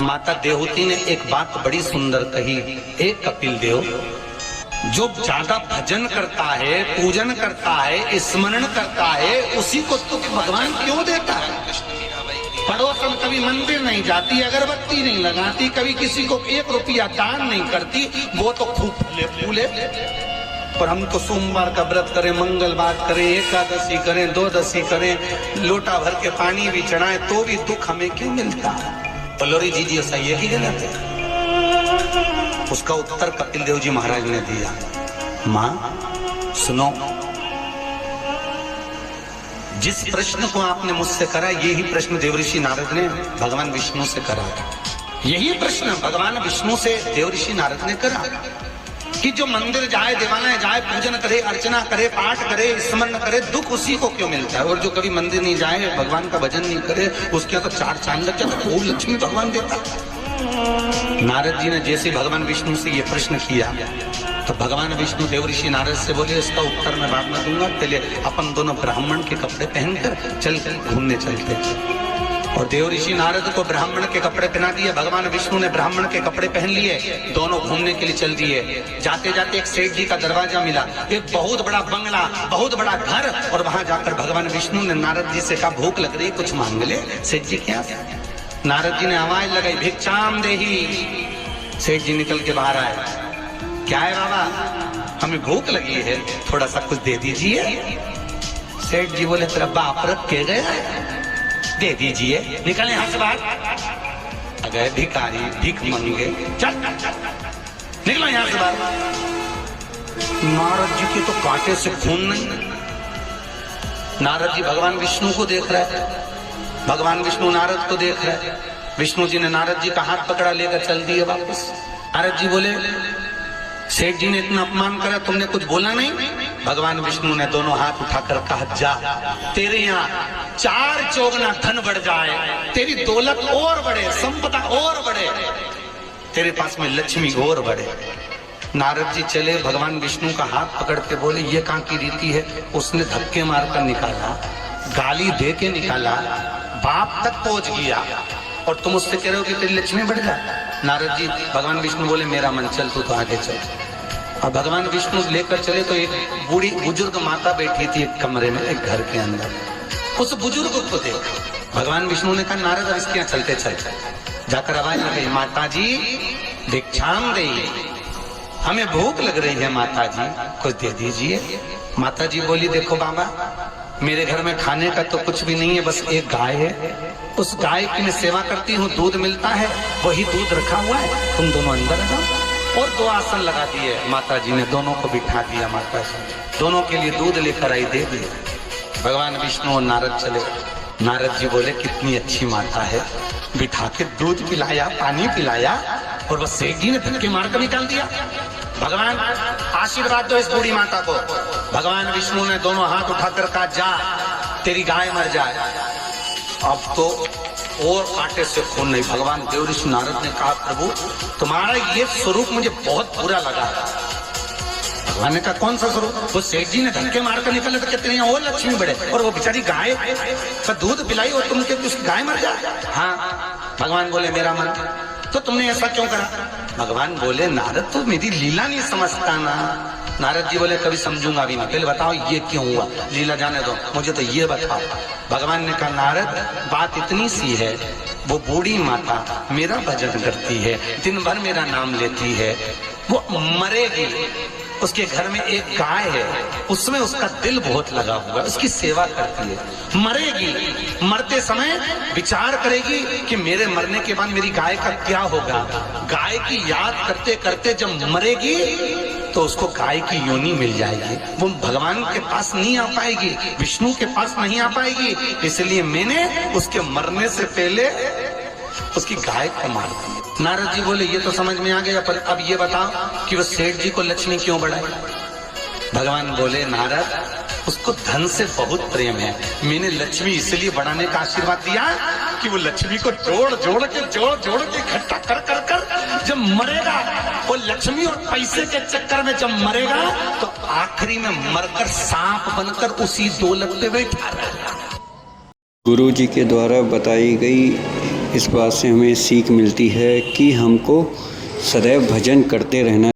माता देवहूति ने एक बात बड़ी सुंदर कही, एक कपिल देव, जो ज्यादा भजन करता है, पूजन करता है, स्मरण करता है, उसी को तुझ भगवान क्यों देता है? पड़ोसन कभी मंदिर नहीं जाती, अगरबत्ती नहीं लगाती, कभी किसी को 1 रुपया दान नहीं करती, वो तो खूब फूले फूले। पर हम तो सोमवार का व्रत करें, मंगलवार करें, एकादशी करें, द्वादशी करें, लोटा भर के पानी भी चढ़ाएं, तो भी दुख हमें क्यों मिलता है? बोलोरी जी सही है कि गलत है? उसका उत्तर कपिल देव जी महाराज ने दिया, मां सुनो, जिस प्रश्न को आपने मुझसे करा, यही प्रश्न देवऋषि नारद ने भगवान विष्णु से करा। यही प्रश्न भगवान विष्णु से देवऋषि नारद ने करा कि जो मंदिर जाए, देवालय जाए, पूजन करे, अर्चना करे, पाठ करे, स्मरण करे, दुख उसी को क्यों मिलता है? और जो कभी मंदिर नहीं जाए, भगवान का भजन नहीं करे, उसके तो 4 चांद लग जाता, खूब लक्ष्मी भगवान देता। नारद जी ने जैसे भगवान विष्णु से ये प्रश्न किया, तो भगवान विष्णु देवऋषि नारद से बोले, इसका उत्तर मैं बाद में दूंगा, पहले अपन दोनों ब्राह्मण के कपड़े पहनकर चल घूमने चलते। और देवऋषि नारद को ब्राह्मण के कपड़े पहना दिए, भगवान विष्णु ने ब्राह्मण के कपड़े पहन लिए, दोनों घूमने के लिए चल दिए। जाते जाते एक सेठ जी का दरवाजा मिला, एक बहुत बड़ा बंगला, बहुत बड़ा घर, और वहां जाकर भगवान विष्णु ने नारद जी से कहा, भूख लग रही, कुछ मांग ले। सेठ जी क्या? नारद जी ने आवाज लगाई, भिक्षाम देही। सेठ जी निकल के बाहर आए, क्या है बाबा, हमें भूख लगी है, थोड़ा सा कुछ दे दीजिए। सेठ जी बोले, तेरा बाप रख के गया, दे दीजिए, निकले यहां से बाहर। अगर भिखारी भीख मांगे, चल निकलो यहां से बाहर। नारद जी के तो कांटे से खून नहीं। नारद जी भगवान विष्णु को देख रहे हैं, भगवान विष्णु नारद को देख रहे हैं। विष्णु जी ने नारद जी का हाथ पकड़ा, लेकर चल दिए वापस। नारद जी बोले, सेठ जी ने इतना अपमान करा, तुमने कुछ बोला नहीं? भगवान विष्णु ने दोनों हाथ उठाकर कहा, जा, तेरे यहाँ 4 चौगुना धन बढ़ जाए, तेरी दौलत और बढ़े, संपदा और बढ़े, तेरे पास में लक्ष्मी और बढ़े। नारद जी चले, भगवान विष्णु का हाथ पकड़ के बोले, ये कहाँ की रीति है? उसने धक्के मारकर निकाला, गाली दे के निकाला, बाप तक पहुंच गया, और तुम उससे कह रहे हो कि तेरी लक्ष्मी बढ़ जाए। नारद जी, भगवान विष्णु बोले, मेरा मन, चल तू तो आगे चल। और भगवान विष्णु लेकर चले तो एक बूढ़ी बुजुर्ग माता बैठी थी एक कमरे में, एक घर के अंदर। उस बुजुर्ग को देख भगवान विष्णु ने कहा, नारद अब इसके यहाँ चलते चलते। जाकर आवाज लगाई, माता जी भिक्षाम देई, हमें भूख लग रही है माता जी, कुछ दे दीजिए। माता जी बोली, देखो बाबा, मेरे घर में खाने का तो कुछ भी नहीं है, बस एक गाय है, उस गाय की मैं सेवा करती हूँ, दूध मिलता है, वही दूध रखा हुआ है, तुम दोनों अंदर आ जाओ। और 2 आसन लगा दिए, माता जी ने दोनों को बिठा दिया, माता जी दोनों के लिए दूध लेकर आई, दे दिए। भगवान विष्णु और नारद चले। नारद जी बोले, कितनी अच्छी माता है, बिठा के दूध पिलाया, पानी पिलाया, और बस सेठ जी ने धक्के मारकर निकाल दिया। भगवान आशीर्वाद दो इस बूढ़ी माता को। भगवान विष्णु ने दोनों हाथ उठाकर कहा, जा, तेरी गाय मर जाए। अब तो और कांटे से खून नहीं। भगवान देवऋषि नारद ने कहा, प्रभु तुम्हारा ये स्वरूप मुझे बहुत बुरा लगा। भगवान ने कहा, कौन सा स्वरूप? वो सेठ जी ने धक्के मारकर निकले तो कहते हैं और लक्ष्मी बढ़े, और वो बेचारी गाय का दूध पिलाई और तुम कहते उसकी गाय मर जाए। हाँ, भगवान बोले, मेरा मन, तो तुमने ऐसा क्यों करा? भगवान बोले, नारद तो मेरी लीला नहीं समझता ना। नारद जी बोले, कभी समझूंगा भी नहीं, पहले बताओ ये क्यों हुआ, लीला जाने दो, मुझे तो ये बताओ। भगवान ने कहा, नारद बात इतनी सी है, वो बूढ़ी माता मेरा भजन करती है, दिन भर मेरा नाम लेती है, वो मरेगी, उसके घर में एक गाय है, उसमें उसका दिल बहुत लगा हुआ, उसकी सेवा करती है, मरेगी, मरते समय विचार करेगी कि मेरे मरने के बाद मेरी गाय का क्या होगा। गाय की याद करते करते जब मरेगी तो उसको गाय की योनि मिल जाएगी, वो भगवान के पास नहीं आ पाएगी, विष्णु के पास नहीं आ पाएगी, इसलिए मैंने उसके मरने से पहले उसकी गाय को मार दिया। नारद जी बोले, ये तो समझ में आ गया, पर अब ये बताओ कि वो सेठ जी को लक्ष्मी क्यों बढ़ाई? भगवान बोले, नारद उसको धन से बहुत प्रेम है, मैंने लक्ष्मी इसलिए बढ़ाने का आशीर्वाद दिया कि वो लक्ष्मी को जोड़ जोड़ के इकट्ठा कर कर कर जब मरेगा, वो लक्ष्मी और पैसे के चक्कर में जब मरेगा तो आखिरी में मरकर सांप बनकर उसी दौलत पे बैठा रहेगा। गुरु जी के द्वारा बताई गई इस बात से हमें सीख मिलती है कि हमको सदैव भजन करते रहना